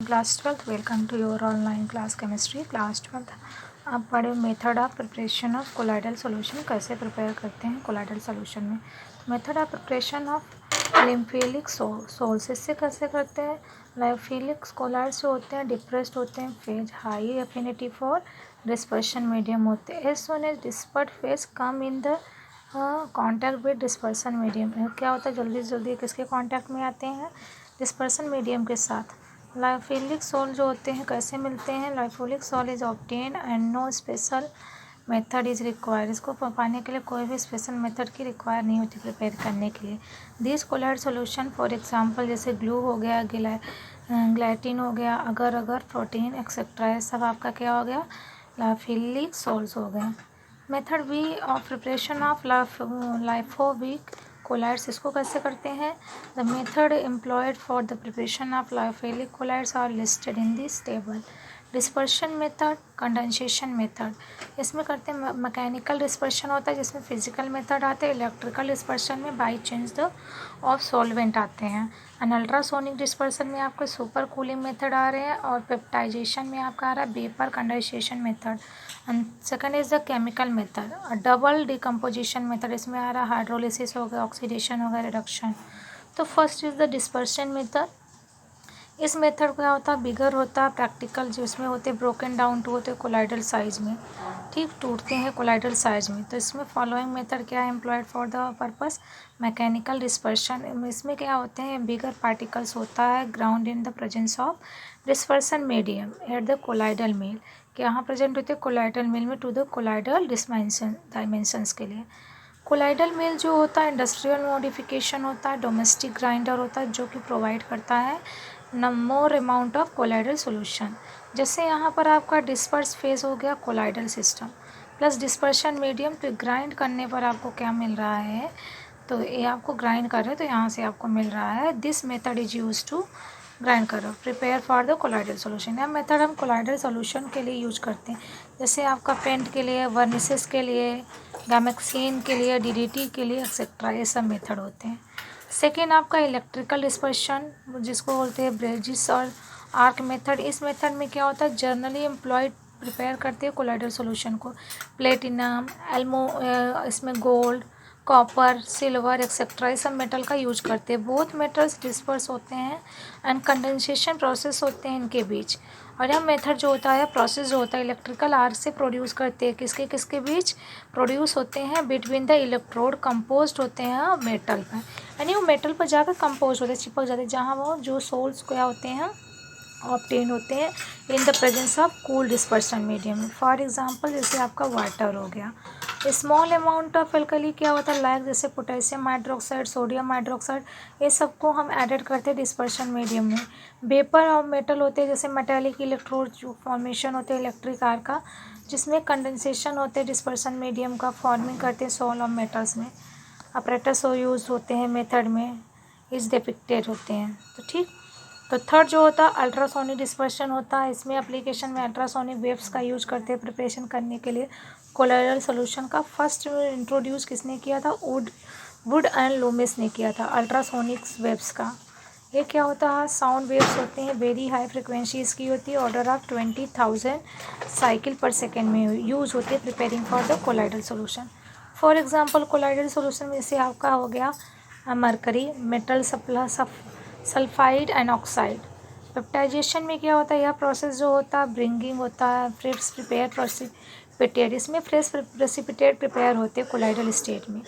Class 12 welcome to your online class chemistry class 12। आप पढ़े method of preparation of colloidal solution, कैसे prepare करते हैं कोलाइडल सॉल्यूशन में। Method of preparation of lyophilic sols, इससे कैसे करते हैं। लिम्फिलिक कोलाइड्स जो होते हैं डिप्रेस्ड होते हैं, phase high affinity for dispersion medium होते हैं। As soon as dispersed phase come in the contact with dispersion medium, क्या होता है जल्दी से जल्दी किसके कॉन्टैक्ट में आते हैं, डिस्पर्सन मीडियम के साथ। लाइफोलिक सोल जो होते हैं कैसे मिलते हैं। Lyophilic sol is obtain and no special method is required, इसको पाने के लिए कोई भी स्पेशल मेथड की रिक्वायर नहीं होती प्रिपेयर करने के लिए। This colloid solution for example जैसे ग्लू हो गया, ग्लाइटिन हो गया, अगर प्रोटीन एक्सेट्रा, ये सब आपका क्या हो गया, लाइफोलिक सोल्स हो गए। Method B of preparation of lyophilic colloids, इसको कैसे करते हैं। The method employed for the preparation of lyophilic colloids are listed in this table. Dispersion method, condensation method, इसमें करते हैं मैकेनिकल डिस्पर्शन होता है जिसमें फिजिकल मेथड आते हैं। इलेक्ट्रिकल डिस्पर्शन में by change the of solvent आते हैं। एंड अल्ट्रासोनिक डिस्पर्शन में आपके सुपर कूलिंग मेथड आ रहे हैं। और पेप्टाइजेशन में आपका आ रहा है vapour condensation method. And second is the chemical method, double decomposition method, इसमें आ रहा है हाइड्रोलिसिस हो गया, ऑक्सीडेशन हो गया, रिडक्शन। तो first is the dispersion method. इस मेथड क्या होता है, बिगर होता है, प्रैक्टिकल जिसमें होते ब्रोकन डाउन टू होते कोलाइडल साइज में, ठीक टूटते हैं कोलाइडल साइज में। तो इसमें फॉलोइंग मेथड क्या है employed for the purpose mechanical dispersion. इसमें क्या होते हैं बिगर पार्टिकल्स होता है ground in the presence of dispersion medium at the colloidal mill, यहाँ प्रेजेंट होते हैं कोलाइडल मेल में टू द कोलाइडल डायमेंशंस के लिए। कोलाइडल मेल जो होता है इंडस्ट्रियल मॉडिफिकेशन होता है, डोमेस्टिक ग्राइंडर होता है जो कि प्रोवाइड करता है more amount of colloidal solution. जैसे यहाँ पर आपका डिस्पर्स फेज हो गया colloidal system plus dispersion medium, तो ग्राइंड करने पर आपको क्या मिल रहा है, तो ये आपको ग्राइंड कर रहे हैं तो यहाँ से आपको मिल रहा है this method is use to grind करो prepare for the colloidal solution. यह मेथड हम कोलाइडल सॉल्यूशन के लिए यूज करते हैं, जैसे आपका पेंट के लिए, वर्निसेस के लिए, गैमेक्सिन के लिए, डीडीटी के लिए एक्सेट्रा, ये सब मेथड होते हैं। सेकेंड आपका इलेक्ट्रिकल डिस्पर्शन जिसको बोलते हैं ब्रेजिस और आर्क मेथड। इस मेथड में क्या होता है जनरली एम्प्लॉयड प्रिपेयर करते हैं कोलाइडल सॉल्यूशन को प्लेटिनम, इसमें गोल्ड, कॉपर, सिल्वर एक्सेट्रा, ये सब मेटल का यूज करते हैं। बोथ मेटल्स डिस्पर्स होते हैं एंड कंडेंसेशन प्रोसेस होते हैं इनके बीच। और यह मेथड जो होता है प्रोसेस जो होता है इलेक्ट्रिकल आर्क से प्रोड्यूस करते हैं, किसके किसके बीच प्रोड्यूस होते हैं, बिटवीन द इलेक्ट्रोड कंपोज्ड होते हैं मेटल पर, यानी वो मेटल पर जाकर कंपोज होते हैं, चिपक जाते हैं, जहाँ वो जो सोल्स क्या होते हैं ऑब्टेन होते हैं इन the presence of cool dispersion medium. For example जैसे आपका वाटर हो गया, स्मॉल अमाउंट ऑफ एल्कली क्या होता है लाइक जैसे पोटेशियम हाइड्रोक्साइड, सोडियम हाइड्रोक्साइड, ये सबको हम एडेड करते हैं डिस्पर्शन मीडियम में। वेपर और मेटल होते हैं जैसे मेटेलिक इलेक्ट्रोड जो फॉर्मेशन होते हैं इलेक्ट्रिक आर्क का, जिसमें कंडेंसेशन होते हैं डिस्पर्सन मीडियम का, फॉर्मिंग करते हैं सोल ऑफ मेटल्स में। अपरेटस यूज होते हैं मेथड में, इस डिपिक्टेड होते हैं। तो ठीक, तो थर्ड जो होता है अल्ट्रासोनिक डिस्पर्शन होता है, इसमें एप्लीकेशन में अल्ट्रासोनिक वेव्स का यूज करते हैं प्रिपरेशन करने के लिए कोलाइडल सॉल्यूशन का। फर्स्ट इंट्रोड्यूस किसने किया था, वुड एंड लूमिस ने किया था अल्ट्रासोनिक वेव्स का। ये क्या होता है साउंड वेव्स होते हैं, वेरी हाई फ्रिक्वेंसीज की होती है, ऑर्डर ऑफ 20,000 साइकिल पर सेकेंड में यूज होती है preparing for the colloidal solution. For example colloidal solution में से आपका हो गया mercury, metal sulphide and oxide. Peptization में क्या होता है, यह प्रोसेस जो होता है ब्रिंगिंग होता है फ्रेश प्रिपेयर प्रेसिपिटेट, इसमें फ्रेश प्रेसिपिटेट प्रिपेयर होते हैं कोलाइडल स्टेट में।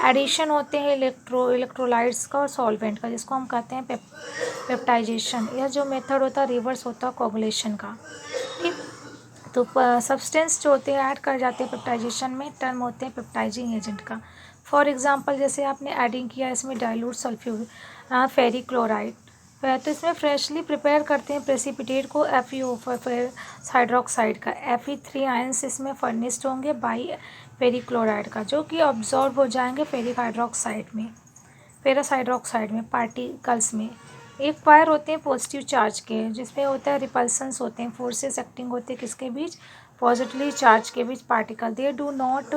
एडिशन होते हैं इलेक्ट्रोलाइट्स का और सॉल्वेंट का, जिसको हम कहते हैं पेप्टाइजेशन। यह जो मेथड होता है रिवर्स होता है कोगुलेशन का, ठीक। तो सब्सटेंस जो होते हैं ऐड कर जाते हैं पेप्टाइजेशन में, टर्म होते हैं पेप्टाइजिंग एजेंट का। फॉर एग्जांपल जैसे आपने एडिंग किया इसमें डाइल्यूट सल्फ्यूर फेरिक क्लोराइड, तो इसमें फ्रेशली प्रिपेयर करते हैं प्रेसिपिटेट को FeO हाइड्रोक्साइड का। Fe3 आयंस इसमें फर्निश्ड होंगे बाई फेरिक क्लोराइड का, जो कि ऑब्जॉर्ब हो जाएंगे फेरिक हाइड्रोक्साइड में, फेरस हाइड्रोक्साइड में पार्टिकल्स में। एक पायर होते हैं पॉजिटिव चार्ज के, जिसमें होता है रिपल्सन्स होते हैं, फोर्सेस एक्टिंग होते हैं किसके बीच, पॉजिटिवली चार्ज के बीच पार्टिकल। दे डू नॉट,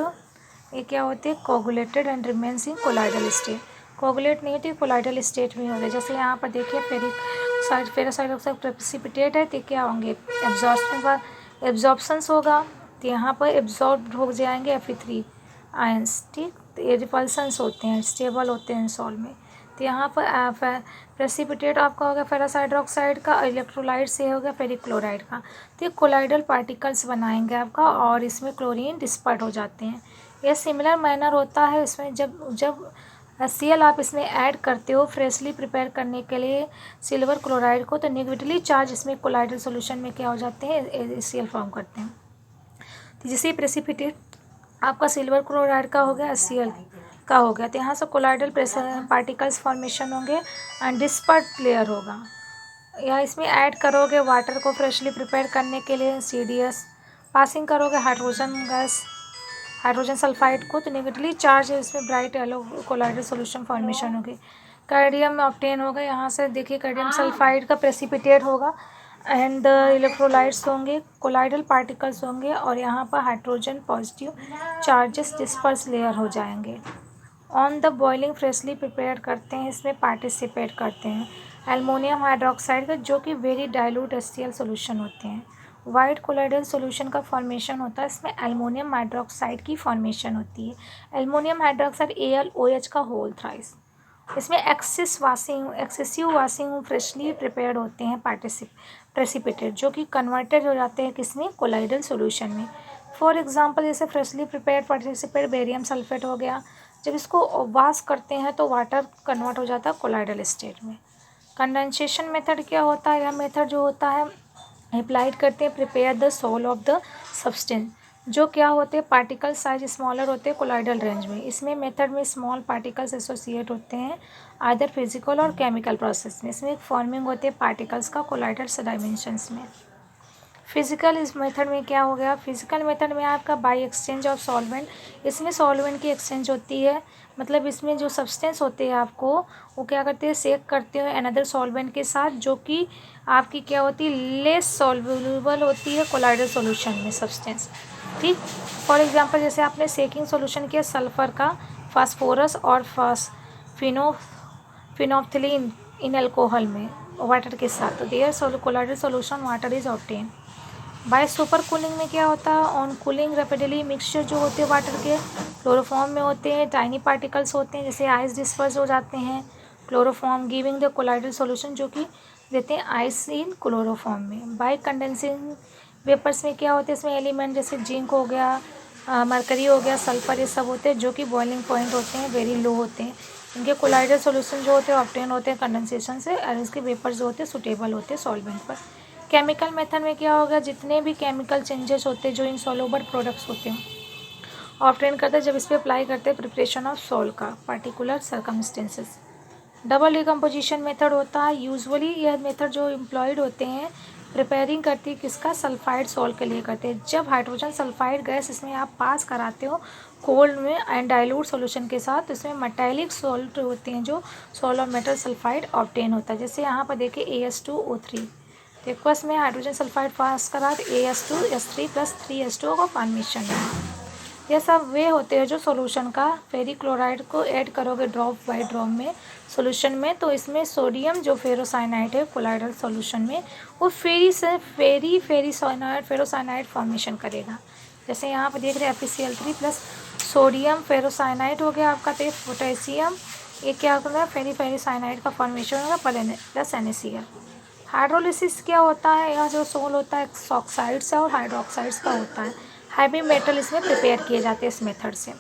ये क्या होते हैं coagulated and remains in colloidal state, coagulate नहीं होती कोलाइडल स्टेट में होते हैं। जैसे यहाँ पर देखिए ferric oxide ferrous hydroxide precipitate है तो क्या होंगे, एब्जॉर्प्शंस होगा तो यहाँ पर एब्जॉर्ब हो जाएंगे Fe3 आयंस। ठीक, तो ये रिपल्सन्स होते हैं, स्टेबल होते हैं सॉल्ट में। तो यहाँ पर प्रेसिपिटेट आपका हो गया फेरस हाइड्रोक्साइड का, इलेक्ट्रोलाइट से हो गया फेरिक क्लोराइड का। तो ये कोलाइडल पार्टिकल्स बनाएंगे आपका और इसमें क्लोरीन डिस्पर्ट हो जाते हैं। यह सिमिलर मैनर होता है इसमें जब HCl आप इसमें ऐड करते हो फ्रेशली प्रिपेयर करने के लिए सिल्वर क्लोराइड को, तो नेगेटिवली चार्ज इसमें कोलाइडल सोल्यूशन में क्या हो जाते हैं, HCl फॉर्म करते हैं। तो जैसे प्रेसिपिटेट आपका सिल्वर क्लोराइड का हो गया, HCl का हो गया, तो यहाँ से कोलाइडल पार्टिकल्स फॉर्मेशन होंगे एंड डिस्पर्ट लेयर होगा। या इसमें ऐड करोगे वाटर को फ्रेशली प्रिपेयर करने के लिए CDS, पासिंग करोगे हाइड्रोजन गैस, हाइड्रोजन सल्फाइड को, तो नेगेटिवली चार्ज है इसमें bright yellow colloidal solution formation होगी। कार्डियम ऑब्टेन होगा, यहाँ से देखिए कार्डियम सल्फाइड का प्रेसिपिटेट होगा एंड इलेक्ट्रोलाइट्स होंगे, कोलाइडल पार्टिकल्स होंगे और यहाँ पर hydrogen positive charges disperse layer हो जाएंगे। On the boiling freshly prepare करते हैं, इसमें पार्टिसिपेट करते हैं एल्युमिनियम हाइड्रोक्साइड का, जो कि वेरी डाइल्यूट HCl सॉल्यूशन होते हैं। वाइट कोलाइडल सॉल्यूशन का फॉर्मेशन होता है, इसमें एल्युमिनियम हाइड्रोक्साइड की फॉर्मेशन होती है। एल्युमिनियम हाइड्रोक्साइड AlOH का होल थ्राइस। इसमें एक्सेसिव वाशिंग फ्रेशली प्रिपेयर्ड होते हैं प्रेसिपिटेट, जो कि कन्वर्टेड हो जाते हैं किसमें, कोलाइडल सॉल्यूशन में। फॉर एग्जांपल जैसे freshly prepared participate barium sulphate हो गया, जब इसको वॉश करते हैं तो वाटर कन्वर्ट हो जाता है कोलाइडल स्टेट में। कंडेंसेशन मेथड क्या होता है, यह मेथड जो होता है अप्लाइड करते हैं prepare the sol of the substance, जो क्या होते हैं पार्टिकल साइज स्मॉलर होते हैं कोलाइडल रेंज में। इसमें मेथड में स्मॉल पार्टिकल्स एसोसिएट होते हैं आइदर फिजिकल और केमिकल प्रोसेस में। इसमें फॉर्मिंग होती है पार्टिकल्स का कोलाइडल डायमेंशंस में। फिजिकल इस मेथड में क्या हो गया, फिजिकल मेथड में आपका बाई एक्सचेंज ऑफ सॉल्वेंट, इसमें सॉल्वेंट की एक्सचेंज होती है, मतलब इसमें जो सब्सटेंस होते हैं आपको वो क्या करते हैं, सेक करते हो अनदर सॉल्वेंट के साथ, जो कि आपकी क्या होती है, लेस सॉल्युबल होती है कोलाइडल सॉल्यूशन में सब्सटेंस। ठीक, फॉर एग्जांपल जैसे आपने सेकिंग सॉल्यूशन किया सल्फर का फास्फोरस और फिनोफ्थिलीन इन अल्कोहल में वाटर के साथ, तो their colloidal solution water is obtain. By super cooling में क्या होता है, ऑन कूलिंग रैपिडली मिक्सचर जो होते हैं वाटर के क्लोरोफॉर्म में होते हैं, टाइनी पार्टिकल्स होते हैं जैसे आइस डिस्पर्स हो जाते हैं chloroform, giving the colloidal solution, जो कि देते हैं आइस इन क्लोरोफॉर्म में। बाय कंडेंसिंग वेपर्स में क्या होते हैं, इसमें एलिमेंट जैसे जिंक हो गया, मरकरी हो गया, सल्फर, ये सब होते हैं जो कि बॉइलिंग पॉइंट होते हैं वेरी लो होते हैं। इनके कोलाइडल सॉल्यूशन जो होते हैं ऑब्टेन होते हैं कंडेंसेशन से, और इसके वेपर्स जो होते हैं सुटेबल होते हैं सॉल्वेंट पर। केमिकल मेथड में क्या होगा, जितने भी केमिकल चेंजेस होते हैं जो इनसॉल्युबल प्रोडक्ट्स होते हैं ऑब्टेन करते हैं जब इस पर अप्लाई करते हैं प्रिपरेशन ऑफ सॉल्ट का particular circumstances. Double decomposition method होता है, यूजुअली यह मेथड जो एम्प्लॉयड होते हैं प्रिपेयरिंग करती है किसका, सल्फाइड सॉल्ट के लिए करते हैं। जब हाइड्रोजन सल्फाइड गैस इसमें आप पास कराते हो कोल्ड में एंड डाइल्यूट सॉल्यूशन के साथ, तो इसमें मेटालिक सॉल्ट होते हैं जो salt of metal sulphide obtain होता है। जैसे यहाँ पर देखिए AS2O3, देखो इसमें हाइड्रोजन सल्फाइड पास करा तो AS2S3+3H2O का फॉर्मेशन है। ये सब वे होते हैं जो सॉल्यूशन का फेरिक क्लोराइड को ऐड करोगे ड्रॉप बाय ड्रॉप में सॉल्यूशन में, तो इसमें सोडियम जो फेरोसाइनाइड है कोलाइडल सॉल्यूशन में वो फेरोसाइनाइड फॉर्मेशन करेगा। जैसे यहाँ पर देख रहे हैं FeCl3 प्लस सोडियम फेरोसाइनाइड हो गया आपका, तो पोटेशियम ये क्या होगा, फेरिसाइनाइड का फॉर्मेशन होगा प्लस NaCl। हाइड्रोलिसिस क्या होता है, यह जो सोल होता है ऑक्साइड्स और हाइड्रोक्साइड्स का होता है, हैवी मेटल इसमें प्रिपेयर किए जाते हैं इस मेथड से।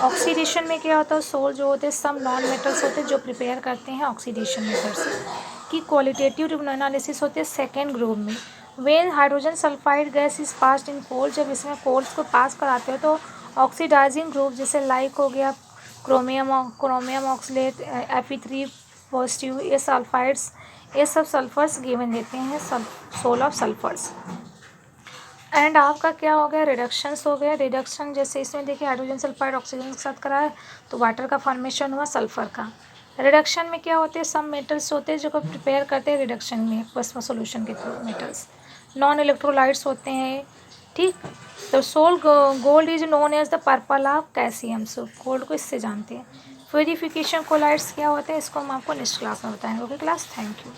ऑक्सीडेशन में क्या होता है, सोल जो होते हैं सब नॉन मेटल्स होते हैं जो प्रिपेयर करते हैं ऑक्सीडेशन मेथड से। कि क्वालिटेटिव एनालिसिस होते हैं सेकेंड ग्रुप में। When hydrogen sulphide gas is passed in coal, जब इसमें कोल्स को पास कराते हो तो ऑक्सीडाइजिंग ग्रुप जैसे लाइक हो गया क्रोमियम ऑक्सलेट Fe3 पॉजिटिव, ये सल्फाइड्स ये सब सल्फर्स गिवन देते हैं सोल ऑफ सल्फर्स। एंड आपका क्या हो गया, रिडक्शंस हो गया। रिडक्शन जैसे इसमें देखिए हाइड्रोजन सल्फाइड ऑक्सीजन के साथ कराया तो वाटर का फॉर्मेशन हुआ सल्फर का। रिडक्शन में क्या होते हैं, सब मेटल्स होते हैं जो को प्रिपेयर करते हैं रिडक्शन में प्लाज्मा सॉल्यूशन के थ्रू मेटल्स। नॉन इलेक्ट्रोलाइट्स होते हैं, ठीक। तो sol gold is known as the purple of calcium, so gold को इससे जानते हैं। वेरिफिकेशन कोलाइड्स क्या होते हैं, इसको हम आपको नेक्स्ट क्लास में बताएंगे। Okay class, thank you.